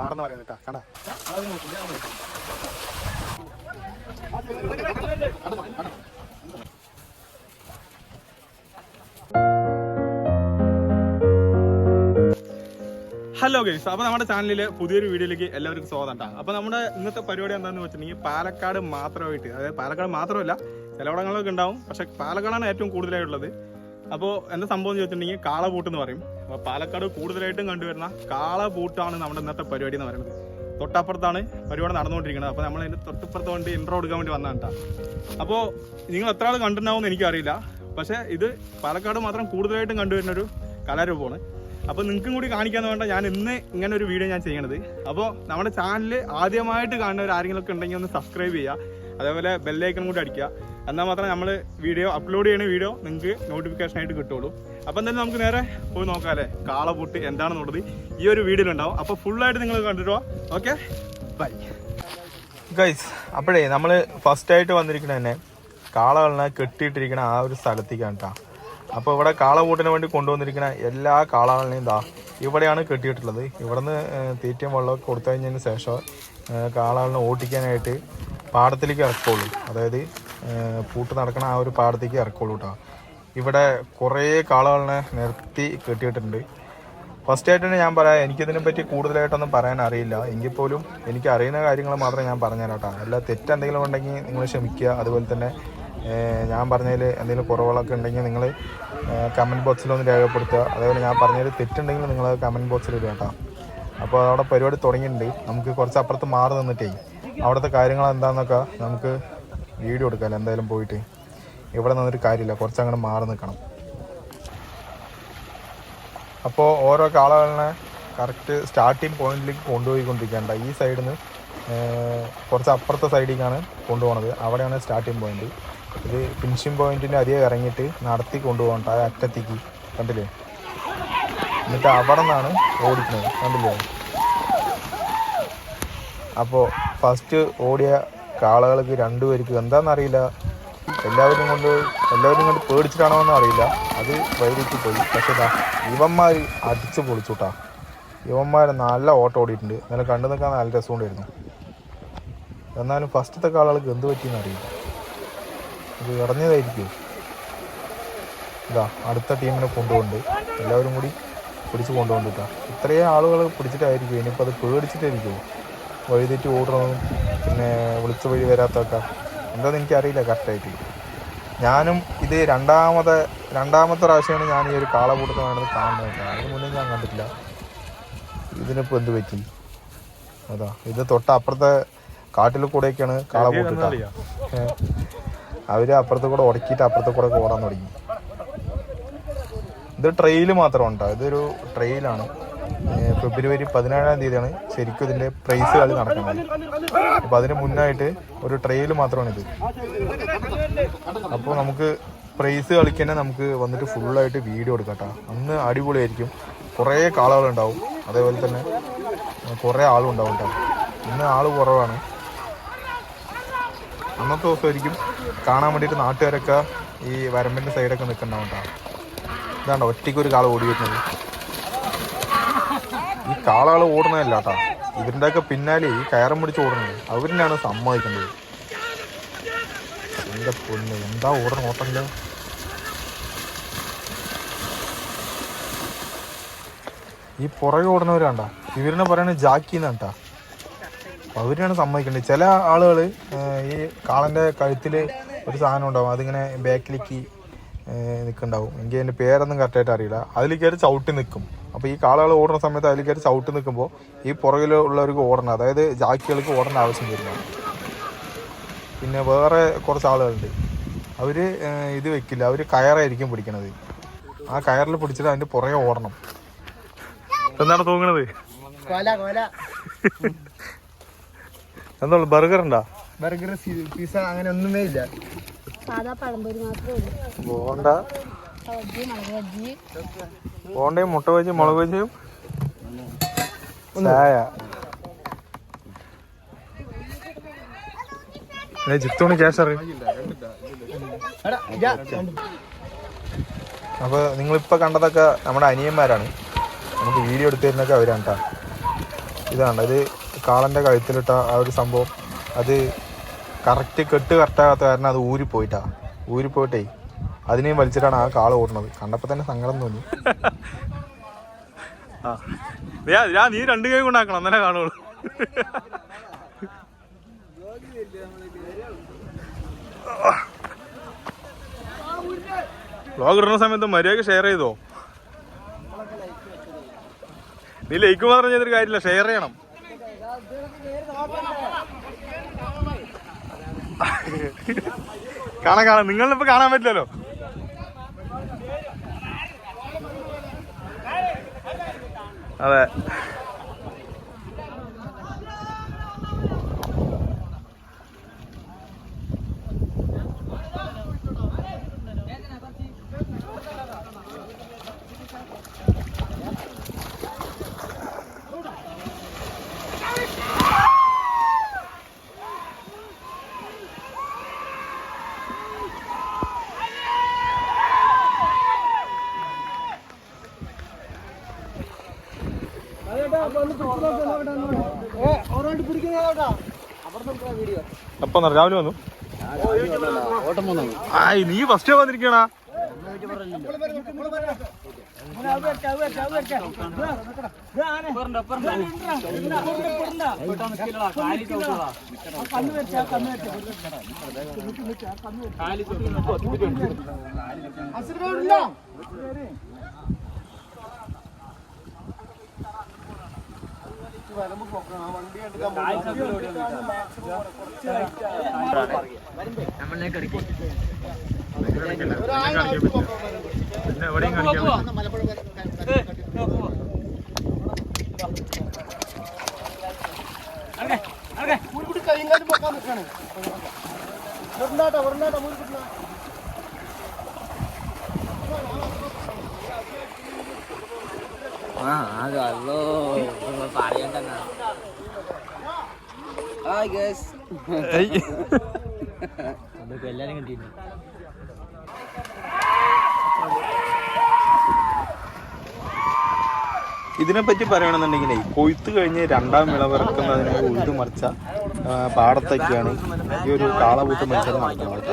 കാടെന്ന് പറയുന്നത് കേട്ടോ. കണ്ടാ ഹലോ ഗൈസ്, അപ്പോൾ നമ്മുടെ ചാനലിലെ പുതിയൊരു വീഡിയോയിലേക്ക് എല്ലാവർക്കും സ്വാഗതം കേട്ടോ. അപ്പോൾ നമ്മുടെ ഇന്നത്തെ പരിപാടി എന്താണെന്ന് വെച്ചിട്ടുണ്ടെങ്കിൽ പാലക്കാട് മാത്രമായിട്ട്, അതായത് പാലക്കാട് മാത്രമല്ല ചിലവിടങ്ങളിലൊക്കെ ഉണ്ടാവും, പക്ഷെ പാലക്കാടാണ് ഏറ്റവും കൂടുതലായിട്ടുള്ളത്. അപ്പോൾ എന്താ സംഭവം എന്ന് ചോദിച്ചിട്ടുണ്ടെങ്കിൽ കാളപൂട്ട് എന്ന് പറയും. അപ്പോൾ പാലക്കാട് കൂടുതലായിട്ടും കണ്ടുവരുന്ന കാളപൂട്ടാണ് നമ്മുടെ ഇന്നത്തെ പരിപാടി എന്ന് പറയുന്നത്. തൊട്ടപ്പുറത്താണ് പരിപാടി നടന്നുകൊണ്ടിരിക്കുന്നത്. അപ്പോൾ നമ്മൾ അതിൻ്റെ തൊട്ടപ്പുറത്ത് കൊണ്ട് ഇൻട്രോ എടുക്കാൻ വേണ്ടി വന്നതാണ് കേട്ടോ. അപ്പോൾ നിങ്ങൾ എത്ര ആൾ കണ്ടിട്ടുണ്ടാവുമെന്ന് എനിക്കറിയില്ല, പക്ഷേ ഇത് പാലക്കാട് മാത്രം കൂടുതലായിട്ടും കണ്ടുവരുന്നൊരു കലാരൂപമാണ്. അപ്പോൾ നിങ്ങൾക്കും കൂടി കാണിക്കാന്ന് വേണ്ട ഞാൻ ഇന്ന് ഇങ്ങനെ ഒരു വീഡിയോ ഞാൻ ചെയ്യണത്. അപ്പോൾ നമ്മുടെ ചാനൽ ആദ്യമായിട്ട് കാണുന്നവർ ആരെങ്കിലും ഒക്കെ ഉണ്ടെങ്കിൽ ഒന്ന് സബ്സ്ക്രൈബ് ചെയ്യുക, അതേപോലെ ബെല്ലൈക്കൺ കൂടി അടിക്കുക. എന്നാൽ മാത്രമേ നമ്മൾ വീഡിയോ അപ്ലോഡ് ചെയ്യുന്ന വീഡിയോ നിങ്ങൾക്ക് നോട്ടിഫിക്കേഷൻ ആയിട്ട് കിട്ടുള്ളൂ. അപ്പോൾ എന്തായാലും നമുക്ക് നേരെ പോയി നോക്കാം അല്ലേ കാളപൂട്ട് എന്താണെന്നുള്ളത് ഈ ഒരു വീഡിയോയിലുണ്ടാവും. അപ്പോൾ ഫുള്ളായിട്ട് നിങ്ങൾ കണ്ടിട്ടോ. Okay, bye guys. അപ്പോഴേ നമ്മൾ ഫസ്റ്റായിട്ട് വന്നിരിക്കണ തന്നെ കാളകളെ കെട്ടിയിട്ടിരിക്കണ ആ ഒരു സ്ഥലത്തേക്കാണ് കേട്ടോ. അപ്പോൾ ഇവിടെ കാളപൂട്ടിന് വേണ്ടി കൊണ്ടുവന്നിരിക്കുന്ന എല്ലാ കാളകളെയും ഇവിടെയാണ് കെട്ടിയിട്ടുള്ളത്. ഇവിടുന്ന് തീറ്റയും വെള്ളമൊക്കെ കൊടുത്തു കഴിഞ്ഞതിന് ശേഷം കാളകളെ ഓട്ടിക്കാനായിട്ട് പാടത്തിലേക്ക് ഇറക്കുള്ളൂ. അതായത് പൂട്ട് നടക്കണ ആ ഒരു പാടത്തേക്ക് ഇറക്കുള്ളൂ കേട്ടോ. ഇവിടെ കുറേ കാളകളെ നിർത്തി കെട്ടിയിട്ടുണ്ട്. ഫസ്റ്റായിട്ട് തന്നെ ഞാൻ പറയാം, എനിക്കിതിനെ പറ്റി കൂടുതലായിട്ടൊന്നും പറയാൻ അറിയില്ല. എങ്കിൽ പോലും എനിക്ക് അറിയുന്ന കാര്യങ്ങൾ മാത്രമേ ഞാൻ പറഞ്ഞുതരാം കേട്ടോ. അല്ല തെറ്റെന്തെങ്കിലും ഉണ്ടെങ്കിൽ നിങ്ങൾ ക്ഷമിക്കുക. അതുപോലെ തന്നെ ഞാൻ പറഞ്ഞതിൽ എന്തെങ്കിലും കുറവുകളൊക്കെ ഉണ്ടെങ്കിൽ നിങ്ങൾ കമൻറ്റ് ബോക്സിലൊന്ന് രേഖപ്പെടുത്തുക. അതേപോലെ ഞാൻ പറഞ്ഞതിൽ തെറ്റുണ്ടെങ്കിൽ നിങ്ങൾ കമൻറ്റ് ബോക്സിൽ ഇടുക കേട്ടോ. അപ്പോൾ അവിടെ പരിപാടി തുടങ്ങിയിട്ടുണ്ട്. നമുക്ക് കുറച്ച് അപ്പുറത്ത് മാറി നിന്നിട്ടേ അവിടുത്തെ കാര്യങ്ങൾ എന്താണെന്നൊക്കെ നമുക്ക് വീഡിയോ എടുക്കാമല്ലോ. എന്തായാലും പോയിട്ട് ഇവിടെ നിന്നൊരു കാര്യമില്ല, കുറച്ച് അങ്ങോട്ട് മാറി നിൽക്കണം. അപ്പോൾ ഓരോ കാളകളെ കറക്റ്റ് സ്റ്റാർട്ടിങ് പോയിന്റിലേക്ക് കൊണ്ടുപോയിക്കൊണ്ടിരിക്കേണ്ട. ഈ സൈഡിൽ നിന്ന് കുറച്ച് അപ്പുറത്തെ സൈഡിലേക്കാണ് കൊണ്ടുപോകുന്നത്. അവിടെയാണ് സ്റ്റാർട്ടിങ് പോയിന്റ്. ഇത് ഫിനിഷിംഗ് പോയിന്റിന് അധികം ഇറങ്ങിയിട്ട് നടത്തി കൊണ്ടുപോകണ്ട ആ അറ്റത്തേക്ക്, കണ്ടില്ലേ? എന്നിട്ട് അവിടെ നിന്നാണ് ഓടിക്കുന്നത്, കണ്ടില്ലേ? അപ്പോൾ ഫസ്റ്റ് ഓടിയ കാളകൾക്ക് രണ്ടുപേർക്ക് എന്താണെന്നറിയില്ല, എല്ലാവരും കൊണ്ട് പേടിച്ചിട്ടാണോന്നും അറിയില്ല, അത് വൈകിട്ട് പോയി. പക്ഷേ ഇവന്മാർ അടിച്ച് പൊളിച്ചുട്ടാ. ഇവന്മാർ നല്ല ഓട്ടം ഓടിയിട്ടുണ്ട്. നല്ല കണ്ടു നിൽക്കാൻ നല്ല രസമുണ്ടായിരുന്നു. എന്നാലും ഫസ്റ്റത്തെ കാളുകൾക്ക് എന്ത് പറ്റിയെന്ന് അറിയില്ല, ഇത് ഇറങ്ങിയതായിരിക്കും. ഇതാ അടുത്ത ടീമിനെ കൊണ്ടുപോകുന്നുണ്ട്, എല്ലാവരും കൂടി പിടിച്ച് കൊണ്ടുപോകുന്നുണ്ട്. ഇത്രയും ആളുകൾ പിടിച്ചിട്ടായിരിക്കും. ഇനിയിപ്പോൾ അത് പേടിച്ചിട്ടായിരിക്കും വഴിതെറ്റി ഓടണമെന്നും പിന്നെ വിളിച്ച വഴി വരാത്തൊക്കെ എന്താണെന്ന് എനിക്കറിയില്ല കറക്റ്റായിട്ട്. ഞാനും ഇത് രണ്ടാമത്തെ പ്രാവശ്യമാണ് ഞാൻ ഈ ഒരു കാളപൂട്ടത്തെ വേണ്ടത് കാണുന്നത് കേട്ടോ. അതിന് മുന്നേ ഞാൻ കണ്ടിട്ടില്ല. ഇതിനിപ്പോൾ എന്ത് പറ്റി? അതാ ഇത് തൊട്ടപ്പുറത്തെ കാട്ടിൽ കൂടെയൊക്കെയാണ് കാളപൂട്ടിട്ട. അവര് അപ്പുറത്ത് കൂടെ ഉടക്കിയിട്ട് അപ്പുറത്തെ കൂടെ ഓടാൻ തുടങ്ങി. ഇത് ട്രെയിൽ മാത്രമാണ് കേട്ടോ. ഇതൊരു ട്രെയിലാണ്. ഫെബ്രുവരി 17-ാം തീയതിയാണ് ശരിക്കും ഇതിൻ്റെ പ്രൈസ് കളി നടക്കുന്നത്. അപ്പോൾ അതിന് മുന്നായിട്ട് ഒരു ട്രെയിൽ മാത്രമാണിത്. അപ്പോൾ നമുക്ക് പ്രൈസ് കളിക്ക് തന്നെ നമുക്ക് വന്നിട്ട് ഫുള്ളായിട്ട് വീഡിയോ എടുക്കാം കേട്ടോ. അന്ന് അടിപൊളിയായിരിക്കും. കുറേ കാളകളുണ്ടാവും, അതേപോലെ തന്നെ കുറേ ആളും ഉണ്ടാവും കേട്ടോ. ഇന്ന് ആൾ കുറവാണ്. അന്നത്തെ ദിവസമായിരിക്കും കാണാൻ വേണ്ടിയിട്ട് നാട്ടുകാരൊക്കെ ഈ വരമ്പിൻ്റെ സൈഡൊക്കെ നിൽക്കുന്നുണ്ടാവും കേട്ടോ. ഇതാണ്ടോ ഒറ്റയ്ക്കൊരു കാള ഓടി വരുന്നത്. ഈ കാളകൾ ഓടുന്നതല്ല കേട്ടോ, ഇവരുടെയൊക്കെ പിന്നാലെ ഈ കയറും പിടിച്ച് ഓടുന്നത് അവരിനാണ് സമ്മതിക്കേണ്ടത്. എൻ്റെ പൊന്ന് എന്താ ഓടണം ഓട്ടമില്ല. ഈ പുറകെ ഓടുന്നവരാണ്ടാ ഇവരിനെ പറയുന്നത് ജാക്കി എന്നാണ് കേട്ടോ. അവരാണ് സമ്മതിക്കേണ്ടത്. ചില ആളുകൾ ഈ കാളൻ്റെ കഴുത്തിൽ ഒരു സാധനം ഉണ്ടാവും, അതിങ്ങനെ ബാക്കിലേക്ക് നിൽക്കുന്നുണ്ടാവും. എനിക്ക് അതിൻ്റെ പേരൊന്നും കറക്റ്റായിട്ട് അറിയില്ല. അതിൽ കയറി ചവിട്ടി നിൽക്കും. അപ്പോൾ ഈ കാളകൾ ഓടുന്ന സമയത്ത് അതിൽ കയറി ചവിട്ടി നിൽക്കുമ്പോൾ ഈ പുറകിലുള്ളവർക്ക് ഓടണം, അതായത് ജാക്കികൾക്ക് ഓടേണ്ട ആവശ്യം വരില്ല. പിന്നെ വേറെ കുറച്ച് ആളുകളുണ്ട്, അവർ ഇത് വെക്കില്ല, അവർ കയറായിരിക്കും പിടിക്കണത്. ആ കയറിൽ പിടിച്ചിട്ട് അതിൻ്റെ പുറകെ ഓടണം. എന്താണ് തോന്നണത്? എന്താ ബർഗർ ഉണ്ടോ? ബർഗർ പിസ്സ അങ്ങനെ ഒന്നുമേ ഇല്ല. ബോണ്ടയും മുട്ട ബജി മുളക് ബജിയും ചായ. ജിത്തോണി ക്യാഷ് അറിയും. അപ്പോൾ നിങ്ങളിപ്പോൾ കണ്ടതൊക്കെ നമ്മുടെ അനിയന്മാരാണ്. നമുക്ക് വീഡിയോ എടുത്തു തരുന്നൊക്കെ അവരാണ് കേട്ടോ. ഇതാണ് ഇത് കാളൻ്റെ കഴുത്തിലിട്ട ആ ഒരു സംഭവം. അത് കറക്റ്റ് കറക്റ്റാകാത്ത കാരണം അത് ഊരിപ്പോയിട്ടേ അതിനെയും വലിച്ചിട്ടാണ് ആ കാള ഓടുന്നത്. കണ്ടപ്പോൾ തന്നെ സങ്കടം തോന്നി. നീ 2 കൈ കൊണ്ടാക്കണം അന്നേരം കാണുള്ളൂ. വ്ളോഗ് ഇടുന്ന സമയത്ത് മര്യാദക്ക് ഷെയർ ചെയ്തോ. നീ ലൈക്ക് മാത്രം ചെയ്തൊരു കാര്യമില്ല, ഷെയർ ചെയ്യണം. കാണാം നിങ്ങളിപ്പോ കാണാൻ പറ്റില്ലല്ലോ. അതെ അപ്പൊ രാവിലെ വന്നു. നീ ഫസ്റ്റ് വന്നിരിക്കണ. പിന്നെ എവിടെയും കാണിക്കാൻ ഇതിനെപ്പറ്റി പറയുകയാണെന്നുണ്ടെങ്കിലേ കൊയ്ത്ത് കഴിഞ്ഞ് 2ാം വിളവിറക്കുന്നതിനെ ഉഴുതു മറിച്ച പാടത്തൊക്കെയാണ് ഈ ഒരു കാളപൂട്ട് മത്സരം നടക്കുന്നത്.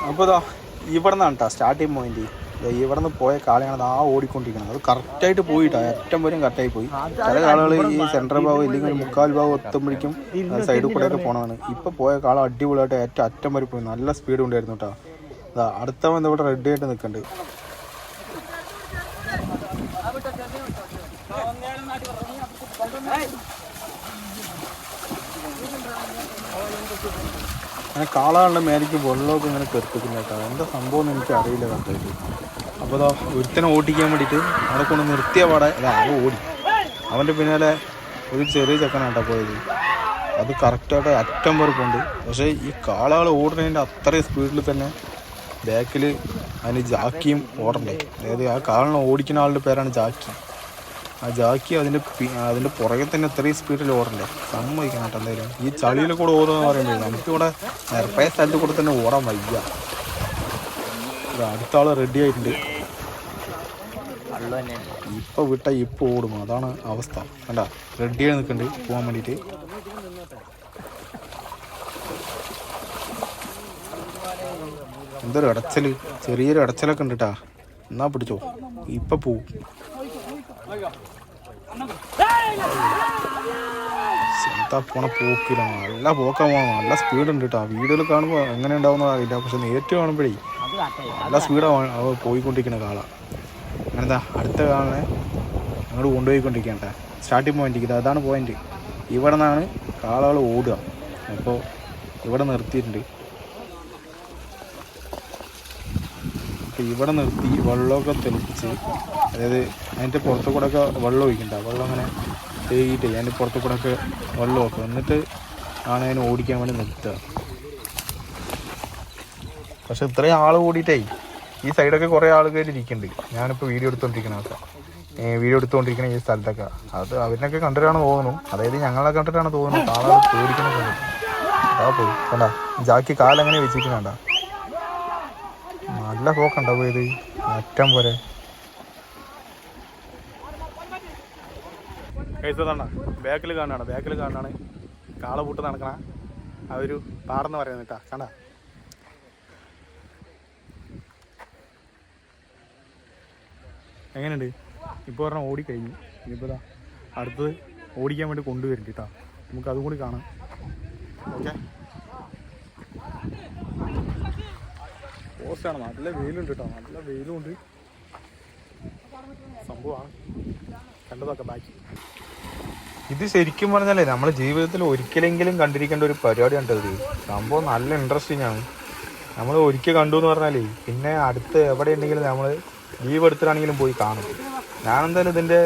അപ്പോൾ ഇവിടെ നിന്നാണ് കേട്ടോ സ്റ്റാർട്ടിങ് പോയിന്റ്. ഇവിടെ നിന്ന് പോയ കാളയാണ് ആ ഓടിക്കൊണ്ടിരിക്കുന്നത്. അത് കറക്റ്റായിട്ട് പോയിട്ടാ, ഏറ്റവും പോലും കറക്റ്റായി പോയി. ചില കാളുകൾ ഈ സെൻട്രൽ ഭാഗം ഇല്ലെങ്കിൽ ഒരു 3/4 ഭാഗം എത്തുമ്പോഴേക്കും സൈഡിൽ കൂടെ ഒക്കെ പോകണതാണ്. ഇപ്പം പോയ കാള അടിപൊളിയായിട്ട് ഏറ്റവും അറ്റം വരെ പോയി. നല്ല സ്പീഡ് ഉണ്ടായിരുന്നു കേട്ടോ. അതാ അടുത്ത വന്ന് ഇവിടെ റെഡി ആയിട്ട് നിൽക്കുന്നുണ്ട്. അങ്ങനെ കാളകളുടെ മേലേക്ക് വെള്ളമൊക്കെ ഇങ്ങനെ കെറുപ്പിക്കുന്ന കേട്ടോ. എന്താ സംഭവം എന്ന് എനിക്ക് അറിയില്ല കറക്റ്റായിട്ട്. അപ്പോൾ അതാ ഒരുത്തനെ ഓടിക്കാൻ വേണ്ടിയിട്ട് അവിടെ കൊണ്ട് നിർത്തിയ പാടെ അത് ഓടി. അവൻ്റെ പിന്നാലെ ഒരു ചെറിയ ചെക്കനാട്ടോ പോയത്. അത് കറക്റ്റായിട്ട് അറ്റം വരെ പോകുന്നുണ്ട്. പക്ഷേ ഈ കാളകൾ ഓടുന്നതിൻ്റെ അത്രയും സ്പീഡിൽ തന്നെ ബാക്കിൽ അതിന് ജാക്കിയും ഓടണ്ടേ. അതായത് ആ കാളിനെ ഓടിക്കുന്ന ആളുടെ പേരാണ് ജാക്കി. ആ ജാക്കി അതിൻ്റെ പുറകെ തന്നെ ഇത്രയും സ്പീഡിൽ ഓടണ്ടേ. സമ്മതിക്കണം കേട്ടോ. എന്തായാലും ഈ ചളിയിൽ കൂടെ ഓടുമെന്ന് പറയുമ്പോൾ നമുക്കിവിടെ നിരപ്പായ സ്ഥലത്ത് കൂടെ തന്നെ ഓടാൻ വയ്യ. അടുത്ത ആൾ റെഡി ആയിട്ടുണ്ട്. ഇപ്പം വിട്ടാൽ ഇപ്പോൾ ഓടും, അതാണ് അവസ്ഥ. കണ്ട റെഡിയായി നിൽക്കുന്നുണ്ട് പോകാൻ വേണ്ടിയിട്ട്. എന്തൊരു ഇടച്ചൽ, ചെറിയൊരു ഇടച്ചലൊക്കെ ഉണ്ട് കേട്ടാ. എന്നാ പിടിച്ചോ, ഇപ്പം പോവും. എന്താ പോണ പോക്കില്ല, നല്ല പോക്കാൻ പോകണം. നല്ല സ്പീഡ് ഉണ്ട് കേട്ടോ. വീഡിയോയിൽ കാണുമ്പോൾ എങ്ങനെ ഉണ്ടാവുന്ന അറിയില്ല, പക്ഷെ നേരിട്ട് കാണുമ്പോഴേ നല്ല സ്പീഡാണ് അവ പോയിക്കൊണ്ടിരിക്കുന്ന കാള. അങ്ങനെന്താ അടുത്ത കാളനെ അങ്ങോട്ട് കൊണ്ടുപോയിക്കൊണ്ടിരിക്കട്ടെ. സ്റ്റാർട്ടിങ് പോയിന്റ് അതാണ് പോയിന്റ്. ഇവിടെ നിന്നാണ് കാളകൾ ഓടുക. അപ്പോൾ ഇവിടെ നിർത്തിയിട്ടുണ്ട്. അപ്പോൾ ഇവിടെ നിർത്തി വെള്ളമൊക്കെ തെളിച്ച്, അതായത് അതിൻ്റെ പുറത്തു കൂടെ ഒക്കെ വെള്ളം ഒഴിക്കണ്ട. വെള്ളം അങ്ങനെ തേകിയിട്ട് അതിൻ്റെ പുറത്തു കൂടെ ഒക്കെ വെള്ളം വെക്കും. എന്നിട്ട് ആണ് അതിനെ ഓടിക്കാൻ വേണ്ടി നിർത്തുക. പക്ഷെ ഇത്രയും ആൾ കൂടിയിട്ടേ ഈ സൈഡൊക്കെ കുറേ ആളുകൾ ഇരിക്കുന്നുണ്ട്. ഞാനിപ്പോൾ വീഡിയോ എടുത്തുകൊണ്ടിരിക്കണൊക്കെ ഈ സ്ഥലത്തൊക്കെ അത് അവരിനൊക്കെ കണ്ടിട്ടാണ് തോന്നുന്നു. അതായത് ഞങ്ങളെ കണ്ടിട്ടാണ് തോന്നുന്നു. ആളുകൾ പേടിക്കണൊക്കെ ഉണ്ട്. അതാ പോയി കണ്ടാ ജാക്കി കാലങ്ങനെ വെച്ചിരിക്കണണ്ട. നല്ല പോക്കണ്ട പോയത് അറ്റം പോലെ. ബാക്കിൽ കാണാണ് കാളപൂട്ട് നടക്കണ ആ ഒരു പാടെന്ന് പറയുന്നത് കേട്ടാ. കണ്ട എങ്ങനെയുണ്ട്? ഇപ്പോൾ പറഞ്ഞാൽ ഓടിക്കഴിഞ്ഞു. ഇനിയിപ്പോൾ അടുത്തത് ഓടിക്കാൻ വേണ്ടി കൊണ്ടുവരുന്നുണ്ട് കേട്ടോ. നമുക്ക് അതും കൂടി കാണാം. ഓക്കെ, പോസ്റ്റാണ്. നല്ല വെയിലുണ്ട് കേട്ടോ, നല്ല വെയിലുണ്ട്. സംഭവമാണ് കണ്ടതൊക്കെ ബാക്കി. ഇത് ശരിക്കും പറഞ്ഞാലേ നമ്മുടെ ജീവിതത്തിൽ ഒരിക്കലെങ്കിലും കണ്ടിരിക്കേണ്ട ഒരു പരിപാടി കണ്ടത്. സംഭവം നല്ല ഇൻട്രസ്റ്റിംഗ് ആണ്. നമ്മൾ ഒരിക്കൽ കണ്ടു എന്ന് പറഞ്ഞാലേ പിന്നെ അടുത്ത് എവിടെ ഉണ്ടെങ്കിലും നമ്മൾ ലീവ് എടുത്തിട്ടാണെങ്കിലും പോയി കാണും. ഞാനെന്തായാലും ഇതിൻ്റെ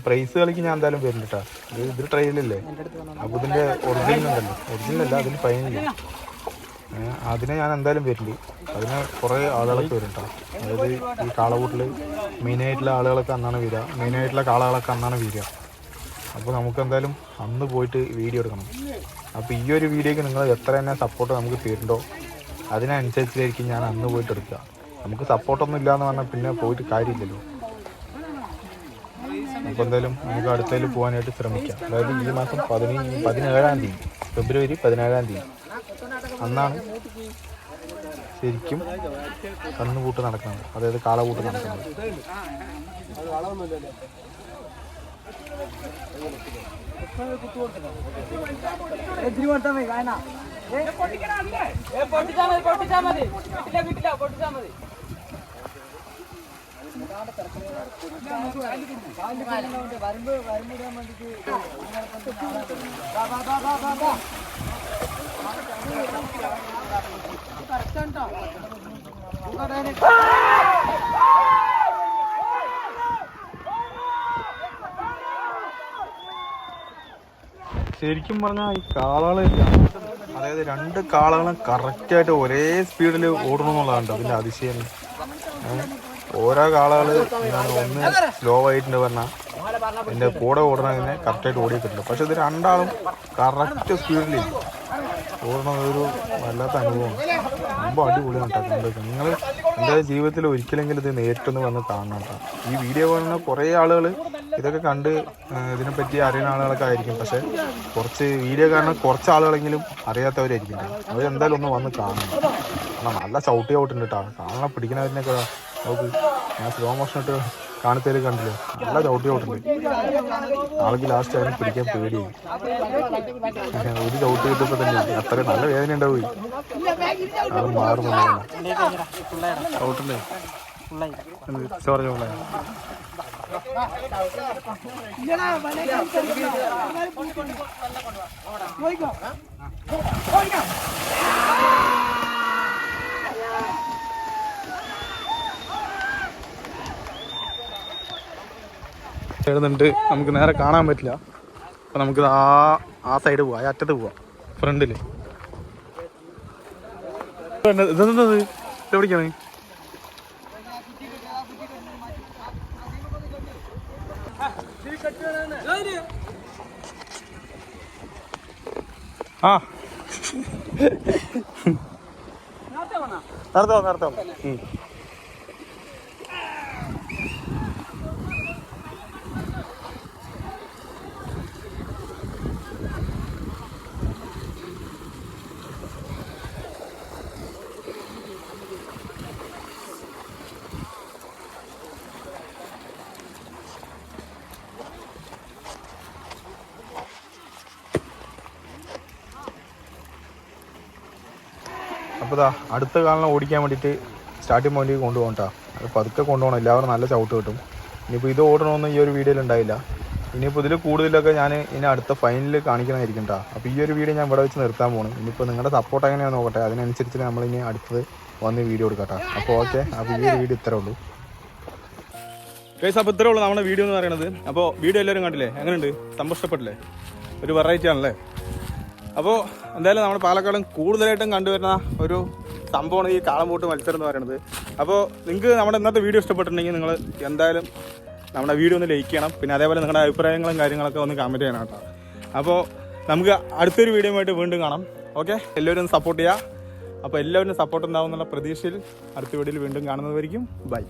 പ്രൈസ് കളിക്ക് ഞാൻ എന്തായാലും വരുന്നുണ്ട് കേട്ടോ. ഇത് ട്രെയിലല്ലേ, അപ്പോൾ ഇതിൻ്റെ ഒറിജിനലല്ല അതിന് ഫൈനൽ അതിനെ ഞാൻ എന്തായാലും വരില്ല. അതിന് കുറേ ആളുകളൊക്കെ വരും കേട്ടോ. അതായത് ഈ കാളകൂട്ടിൽ മെയിനായിട്ടുള്ള ആളുകളൊക്കെ അന്നാണ് വരിക, മെയിനായിട്ടുള്ള കാളകളൊക്കെ അന്നാണ് വരിക. അപ്പോൾ നമുക്ക് എന്തായാലും അന്ന് പോയിട്ട് വീഡിയോ എടുക്കണം. അപ്പോൾ ഈ ഒരു വീഡിയോക്ക് നിങ്ങൾ എത്ര തന്നെ സപ്പോർട്ട് നമുക്ക് തരുന്നുണ്ടോ അതിനനുസരിച്ചായിരിക്കും ഞാൻ അന്ന് പോയിട്ട് എടുക്കുക. നമുക്ക് സപ്പോർട്ടൊന്നും ഇല്ലയെന്ന് പറഞ്ഞാൽ പിന്നെ പോയിട്ട് കാര്യമില്ലല്ലോ. അപ്പോൾ എന്തായാലും നമുക്ക് അടുത്തതിൽ പോകാനായിട്ട് ശ്രമിക്കാം. അതായത് ഈ മാസം 17-ാം തീയതി, ഫെബ്രുവരി 17-ാം തീയതി അന്നാണ് ശരിക്കും കന്നുകൂട്ട് നടക്കുന്നത്, അതായത് കാളകൂട്ട് നടക്കുന്നത്. ശരിക്കും പറഞ്ഞാൽ ഈ കാളകൾ, അതായത് 2 കാളകളും കറക്റ്റായിട്ട് ഒരേ സ്പീഡിൽ ഓടണമെന്നുള്ളതാണ് അതിൻ്റെ അതിശയം. ഓരോ കാളകൾ ഒന്ന് സ്ലോ ആയിട്ടുണ്ട് പറഞ്ഞാൽ എൻ്റെ കൂടെ ഓടണതിനെ കറക്റ്റായിട്ട് ഓടിയിട്ടില്ല. പക്ഷെ ഇത് 2 ആളും കറക്റ്റ് സ്പീഡിൽ ഓടണത് ഒരു വല്ലാത്ത അനുഭവമാണ്. ரொம்ப അടിപൊളിയാണ് കേട്ടോ കണ്ടത്. നിങ്ങൾ എൻ്റെ ജീവിതത്തിൽ ഒരിക്കലെങ്കിലും ഇത് നേരിട്ടൊന്ന് വന്ന് കാണണം കേട്ടോ. ഈ വീഡിയോ കാണുന്ന കുറേ ആളുകൾ ഇതൊക്കെ കണ്ട് ഇതിനെപ്പറ്റി അറിയുന്ന ആളുകളൊക്കെ ആയിരിക്കും. പക്ഷെ കുറച്ച് വീഡിയോ കാണുന്ന കുറച്ച് ആളുകളെങ്കിലും അറിയാത്തവരായിരിക്കും. അവരെന്തായാലും ഒന്ന് വന്ന് കാണണം. കാരണം നല്ല ചവിട്ടുണ്ട് കേട്ടോ. കാണാൻ പിടിക്കുന്നവരിനൊക്കെ നോക്ക്, ഞാൻ സ്ലോ മോഷൻ ഇട്ട് കാണിച്ചതിൽ കണ്ടില്ലേ, നല്ല ചവിട്ടുണ്ട്. ആൾക്ക് ലാസ്റ്റ് അതിനെ പിടിക്കാൻ പേടിയായി. ഒരു ചവിട്ട് കിട്ടുമ്പോൾ തന്നെ അത്ര നല്ല വേദന ഉണ്ടാവുകയും അത് മാറുന്നു. ചവിട്ടണ്ടേ ചോറ എഴുതുന്നുണ്ട്. നമുക്ക് നേരെ കാണാൻ പറ്റില്ല. അപ്പം നമുക്ക് ആ സൈഡ് പോവാം, ആ അറ്റത്ത് പോവാം. ഫ്രണ്ടില് ഇതെന്തത് എവിടേക്കാണ്? ആ നടത്താം. അപ്പോൾ അടുത്ത കാലം ഓടിക്കാൻ വേണ്ടിയിട്ട് സ്റ്റാർട്ടിങ് പോയിന്റ് കൊണ്ടുപോകണം കേട്ടോ. അത് പതുക്കെ കൊണ്ടുപോകണം, എല്ലാവരും നല്ല ചവിട്ട് കിട്ടും. ഇനിയിപ്പോൾ ഇത് ഓടണമെന്ന് ഈ ഒരു വീഡിയോയിൽ ഉണ്ടായില്ല. ഇനിയിപ്പോൾ ഇതിൽ കൂടുതലൊക്കെ ഞാൻ ഇനി അടുത്ത ഫൈനലിൽ കാണിക്കണമായിരിക്കും കേട്ടോ. അപ്പോൾ ഈ ഒരു വീഡിയോ ഞാൻ ഇവിടെ വെച്ച് നിർത്താൻ പോകണം. ഇനിയിപ്പോൾ നിങ്ങളുടെ സപ്പോർട്ട് എങ്ങനെയാണെന്ന് നോക്കട്ടെ, അതിനനുസരിച്ച് നമ്മളിനി അടുത്തത് വന്ന് വീഡിയോ എടുക്കാം കേട്ടോ. അപ്പോൾ ഓക്കെ, അപ്പോൾ ഈ ഒരു വീഡിയോ ഇത്രേ ഉള്ളൂ ഗൈസ്. അപ്പോൾ ഇത്രേ ഉള്ളൂ നമ്മുടെ വീഡിയോ എന്ന് പറയുന്നത്. അപ്പോൾ വീഡിയോ എല്ലാവരും കണ്ടില്ലേ, എങ്ങനെയുണ്ട്? സംഭവം ഇഷ്ടപ്പെട്ടില്ലേ? ഒരു വെറൈറ്റി ആണല്ലേ. അപ്പോൾ എന്തായാലും നമ്മുടെ പാലക്കാടും കൂടുതലായിട്ടും കണ്ടുവരുന്ന ഒരു സംഭവമാണ് ഈ കാളംപൂട്ട് മത്സരം എന്ന് പറയുന്നത്. അപ്പോൾ നിങ്ങൾക്ക് നമ്മുടെ ഇന്നത്തെ വീഡിയോ ഇഷ്ടപ്പെട്ടിട്ടുണ്ടെങ്കിൽ നിങ്ങൾ എന്തായാലും നമ്മുടെ വീഡിയോ ഒന്ന് ലൈക്ക് ചെയ്യണം. പിന്നെ അതേപോലെ നിങ്ങളുടെ അഭിപ്രായങ്ങളും കാര്യങ്ങളൊക്കെ ഒന്ന് കമൻറ്റ് ചെയ്യണം കേട്ടോ. അപ്പോൾ നമുക്ക് അടുത്തൊരു വീഡിയോയുമായിട്ട് വീണ്ടും കാണാം. ഓക്കെ, എല്ലാവരും ഒന്ന് സപ്പോർട്ട് ചെയ്യുക. അപ്പോൾ എല്ലാവരും സപ്പോർട്ട് ഉണ്ടാവും എന്നുള്ള പ്രതീക്ഷയിൽ അടുത്ത വീഡിയോയിൽ വീണ്ടും കാണുന്നതായിരിക്കും. ബൈ.